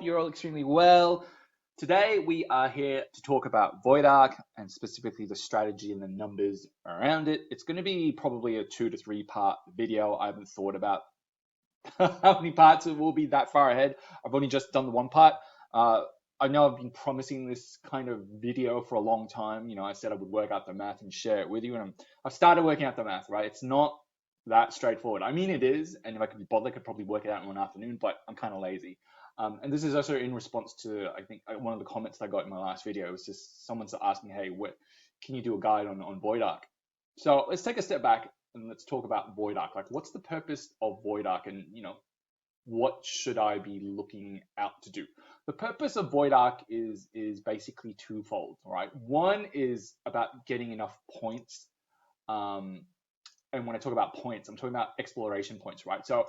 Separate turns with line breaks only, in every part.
you're all extremely well. Today we are here to talk about Void Ark and specifically the strategy and the numbers around it. It's going to be probably a 2 to 3 part video. I haven't thought about how many parts it will be that far ahead. I've only just done the one part. I know I've been promising this kind of video for a long time. You know, I said I would work out the math and share it with you, and I've started working out the math, right? It's not that straightforward. I mean, it is, and if I could be bothered, I could probably work it out in one afternoon, but I'm kind of lazy. And this is also in response to, I think, one of the comments I got in my last video. It was just someone's asked me, hey, can you do a guide on Void Ark? So let's take a step back and let's talk about Void Ark. Like, what's the purpose of Void Ark, and what should I be looking out to do? The purpose of Void Ark is basically twofold. All right, one is about getting enough points. And when I talk about points, I'm talking about exploration points, right? So,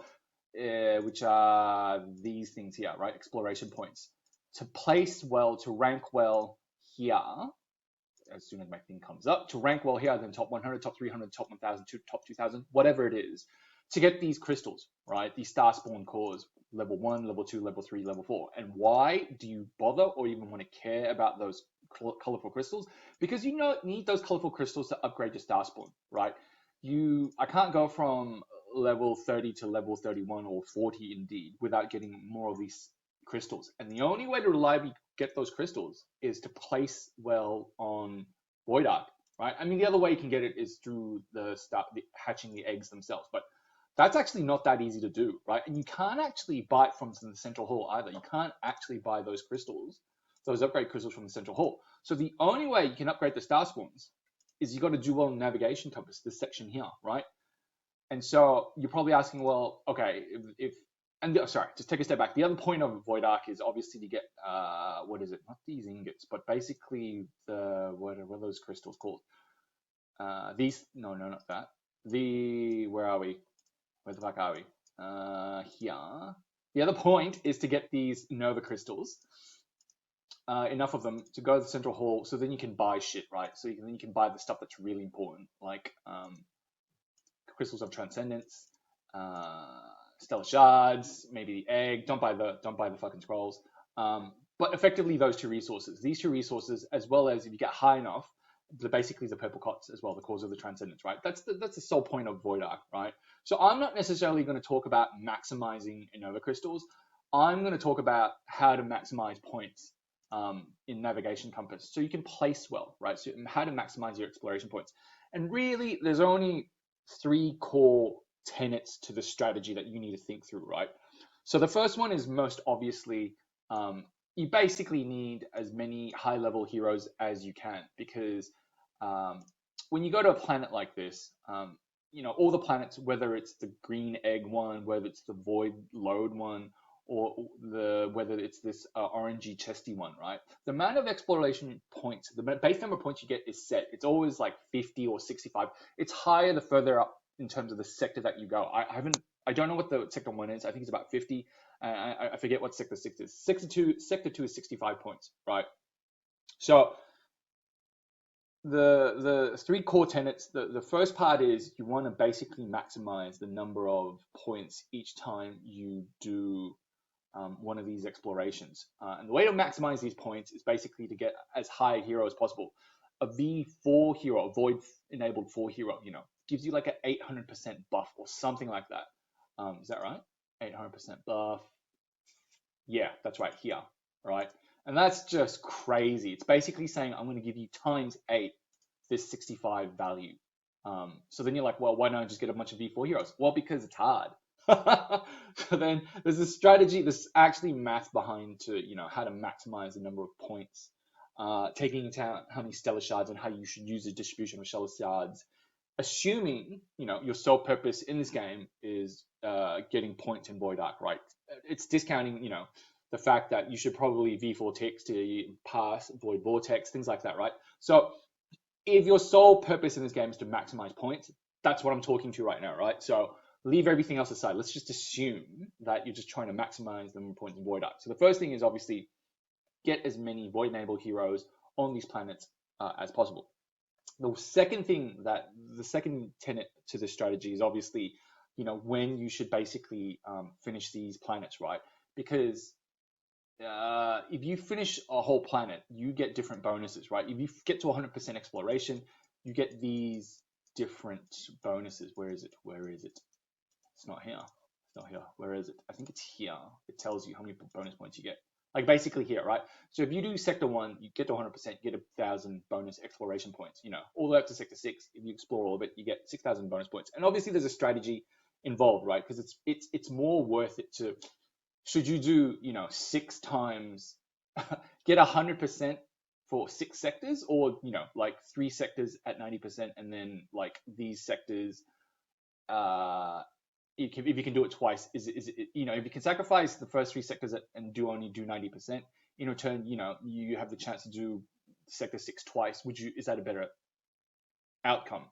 which are these things here, right? Exploration points. To place well, to rank well here, as soon as my thing comes up, to rank well here, then top 100, top 300, top 1000, top 2000, whatever it is, to get these crystals, right? These star spawn cores, level 1, level 2, level 3, level 4. And why do you bother or even want to care about those colorful crystals? Because you need those colorful crystals to upgrade your star spawn, right? I can't go from level 30 to level 31 or 40 indeed without getting more of these crystals. And the only way to reliably get those crystals is to place well on Void Ark, right? I mean, the other way you can get it is through hatching the eggs themselves, but that's actually not that easy to do, right? And you can't actually buy it from the central hall either. You can't actually buy those crystals, those upgrade crystals from the central hall. So the only way you can upgrade the star spawns is you got to do well in navigation compass, this section here, right? And so you're probably asking, well, okay, sorry, just take a step back. The other point of Void Ark is obviously to get, what is it? Not these ingots, but basically what are those crystals called? No, not that. Where are we? Where the fuck are we? Here. The other point is to get these Nova crystals. Enough of them to go to the central hall, so then you can buy shit, right? So then you can buy the stuff that's really important, like crystals of transcendence, stellar shards, maybe the egg. Don't buy the fucking scrolls. But effectively, those two resources, these two resources, as well as if you get high enough, basically the purple cots as well, the cause of the transcendence, right? That's the sole point of Void Ark, right? So I'm not necessarily going to talk about maximizing Nova crystals. I'm going to talk about how to maximize points in navigation compass, so you can place well, right? So how to maximize your exploration points. And really, there's only 3 core tenets to the strategy that you need to think through, right? So the first one is most obviously, you basically need as many high-level heroes as you can, because when you go to a planet like this, all the planets, whether it's the green egg one, whether it's the void load one, or whether it's this orangey chesty one, right? The amount of exploration points, the base number of points you get is set. It's always like 50 or 65. It's higher the further up in terms of the sector that you go. I don't know what the sector 1 is. I think it's about 50. I forget what sector 6 is. Sector 2 is 65 points, right? So the 3 core tenets, the first part is you want to basically maximize the number of points each time you do one of these explorations. And the way to maximize these points is basically to get as high a hero as possible. A V4 hero, a void enabled 4 hero, gives you like an 800% buff or something like that. Is that right? 800% buff. Yeah, that's right here, right? And that's just crazy. It's basically saying I'm going to give you times 8 this 65 value. So then you're like, well, why don't I just get a bunch of V4 heroes? Well, because it's hard. So then there's a strategy, there's actually math behind to how to maximize the number of points, taking into account how many stellar shards and how you should use the distribution of stellar shards, assuming your sole purpose in this game is getting points in Void Ark, right? It's discounting the fact that you should probably V4 text to pass Void Vortex, things like that, right? So if your sole purpose in this game is to maximize points, that's what I'm talking to right now, right? So leave everything else aside. Let's just assume that you're just trying to maximize the number of points in Void Ark. So the first thing is obviously get as many Void-enabled heroes on these planets as possible. The second tenet to this strategy is obviously, when you should basically finish these planets, right? Because if you finish a whole planet, you get different bonuses, right? If you get to 100% exploration, you get these different bonuses. Where is it? Where is it? It's not here. It's not here. Where is it? I think it's here. It tells you how many bonus points you get. Like basically here, right? So if you do sector 1, you get to 100%, you get 1,000 bonus exploration points. You know, all the way up to sector 6. If you explore all of it, you get 6,000 bonus points. And obviously, there's a strategy involved, right? Because it's more worth it to, should you do, you know, 6 times, get 100% for 6 sectors, or, you know, like 3 sectors at 90%, and then like these sectors, if you can do it twice, is it, you know, if you can sacrifice the first 3 sectors and only do 90%, in return, you know, you have the chance to do sector 6 twice. Is that a better outcome?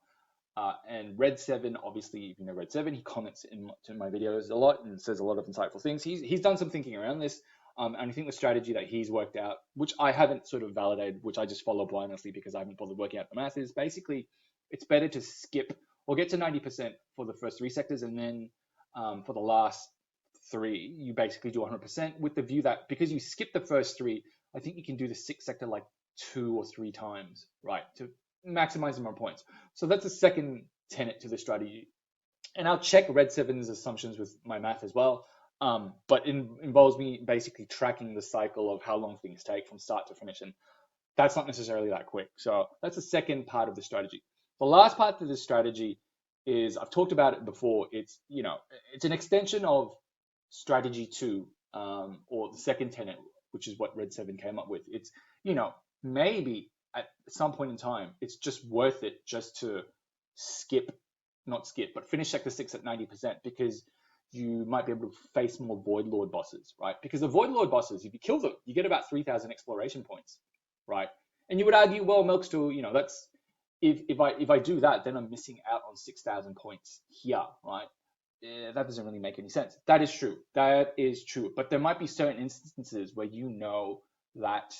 And Red 7, obviously, if you know Red 7, he comments in my videos a lot and says a lot of insightful things. He's done some thinking around this, and I think the strategy that he's worked out, which I haven't sort of validated, which I just follow blindly because I haven't bothered working out the math, is basically it's better to skip or get to 90% for the first 3 sectors, and then for the last 3, you basically do 100% with the view that because you skip the first 3, I think you can do the 6th sector like 2 or 3 times, right, to maximize more points. So that's the second tenet to the strategy. And I'll check Red 7's assumptions with my math as well. But it involves me basically tracking the cycle of how long things take from start to finish. And that's not necessarily that quick. So that's the second part of the strategy. The last part of the strategy is, I've talked about it before. It's, you know, it's an extension of strategy 2, or the second tenet, which is what Red 7 came up with. It's, you know, maybe at some point in time, it's just worth it just to finish sector 6 at 90%, because you might be able to face more Void Lord bosses, right? Because the Void Lord bosses, if you kill them, you get about 3,000 exploration points, right? And you would argue, well, Milkstool, you know, that's, if I do that, then I'm missing out on 6,000 points here, right? That doesn't really make any sense. That is true. That is true. But there might be certain instances where you know that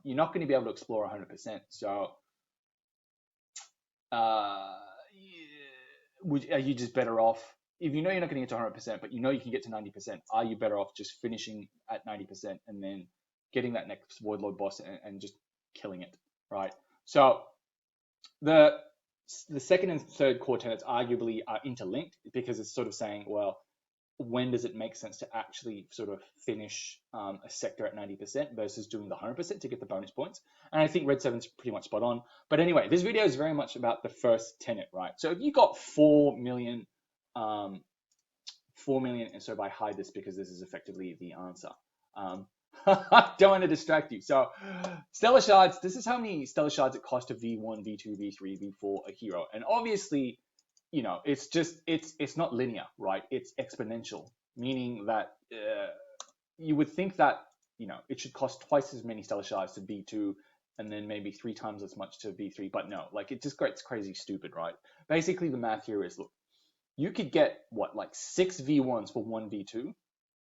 you're not going to be able to explore 100%. So are you just better off, if you know you're not going to get to 100%, but you know you can get to 90%, are you better off just finishing at 90% and then getting that next Void Lord boss and just killing it, right? So the second and third core tenets arguably are interlinked, because it's sort of saying, well, when does it make sense to actually sort of finish a sector at 90% versus doing the 100% to get the bonus points? And I think Red 7's pretty much spot on. But anyway, this video is very much about the first tenet, right? So if you got 4 million, and so if I hide this because this is effectively the answer. I don't want to distract you. So Stellar Shards, this is how many Stellar Shards it costs to V1, V2, V3, V4 a hero. And obviously, you know, it's not linear, right? It's exponential, meaning that you would think that, you know, it should cost twice as many Stellar Shards to V2 and then maybe 3 times as much to V3. But no, like it just gets crazy stupid, right? Basically, the math here is, look, you could get what, like 6 V1s for 1 V2,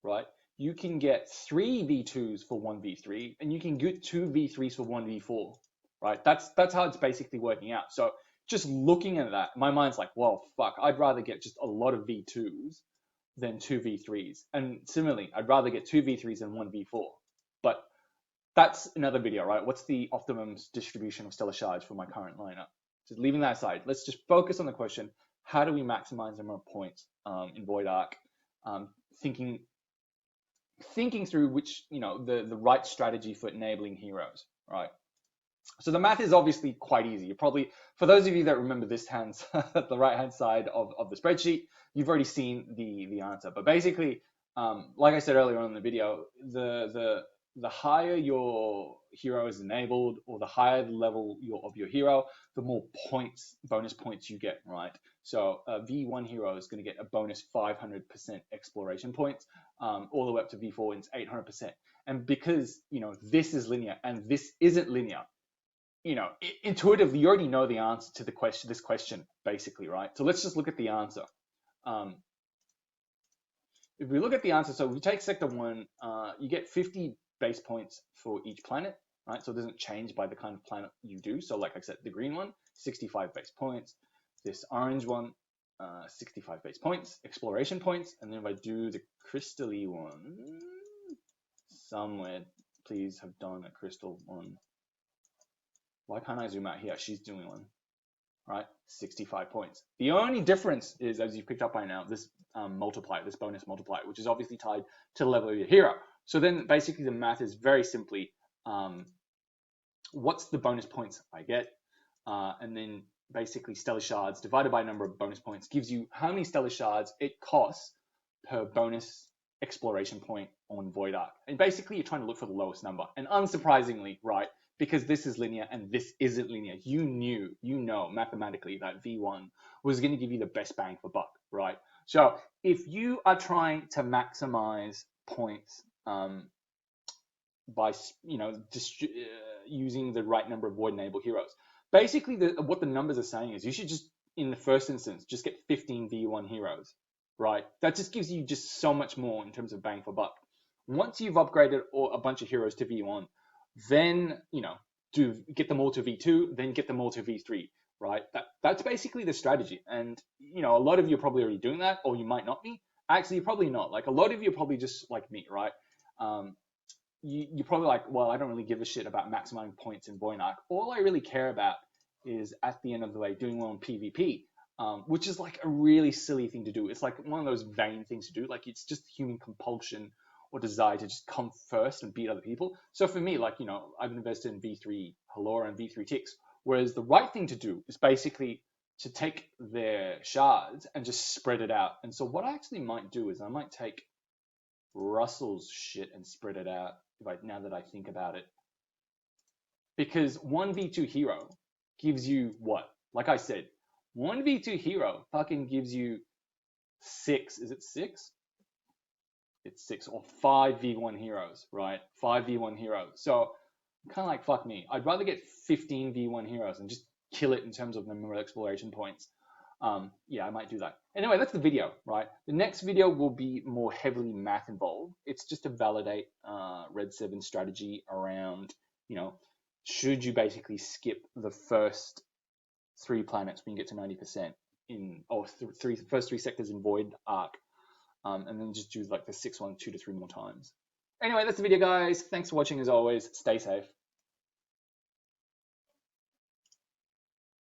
right? You can get 3 V2s for 1 V3, and you can get 2 V3s for 1 V4, right? That's how it's basically working out. So just looking at that, my mind's like, well, fuck, I'd rather get just a lot of V2s than 2 V3s. And similarly, I'd rather get 2 V3s than 1 V4. But that's another video, right? What's the optimum distribution of Stellar Shards for my current lineup? Just leaving that aside, let's just focus on the question, how do we maximize the amount of points in Void Ark? Thinking through which, you know, the right strategy for enabling heroes, right? So the math is obviously quite easy. You probably, for those of you that remember this the right hand side of the spreadsheet, you've already seen the answer. But basically, like I said earlier on in the video, the higher your hero is enabled, or the higher the level of your hero, the more points, bonus points you get, right? So a V1 hero is going to get a bonus 500% exploration points, all the way up to V4, and it's 800%. And because, you know, this is linear and this isn't linear, you know, intuitively, you already know the answer to this question, basically, right? So let's just look at the answer. If we look at the answer, so if we take sector 1, you get 50 base points for each planet, right? So it doesn't change by the kind of planet you do. So like I said, the green one, 65 base points. This orange one, 65 base points, exploration points. And then if I do the crystal-y one, somewhere, please have done a crystal one. Why can't I zoom out here? She's doing one, right? 65 points. The only difference is, as you've picked up by now, this multiplier, this bonus multiplier, which is obviously tied to the level of your hero. So then basically the math is very simply, what's the bonus points I get? And then basically Stellar Shards divided by number of bonus points gives you how many Stellar Shards it costs per bonus exploration point on Void Ark. And basically you're trying to look for the lowest number. And unsurprisingly, right, because this is linear and this isn't linear, you know mathematically that V1 was going to give you the best bang for buck, right? So if you are trying to maximize points by using the right number of Void Enable heroes, basically what the numbers are saying is you should just, in the first instance, just get 15 V1 heroes, right? That just gives you just so much more in terms of bang for buck. Once you've upgraded a bunch of heroes to V1, then, get them all to V2, then get them all to V3, right? That's basically the strategy. And, a lot of you are probably already doing that, or you might not be. Actually, you're probably not. Like, a lot of you are probably just like me, right? You're probably like, well, I don't really give a shit about maximizing points in Void Ark. All I really care about is, at the end of the day, doing well in PvP, which is like a really silly thing to do. It's like one of those vain things to do. Like, it's just human compulsion or desire to just come first and beat other people. So for me, like, I've invested in V3 Halora and V3 Ticks, whereas the right thing to do is basically to take their shards and just spread it out. And so what I actually might do is I might take Russell's shit and spread it out, now that I think about it. Because one V2 hero gives you what? Like I said, one V2 hero fucking gives you 6. Is it 6? It's 6 or 5 V1 heroes, right? 5 V1 heroes. So kind of like, fuck me. I'd rather get 15 V1 heroes and just kill it in terms of number of exploration points. Yeah, I might do that. Anyway, that's the video, right? The next video will be more heavily math involved. It's just to validate Red 7 strategy around, should you basically skip the first 3 planets when you get to 90% first 3 sectors in Void Ark, and then just do like the 6th one 2 to 3 more times. Anyway, that's the video, guys. Thanks for watching as always. Stay safe.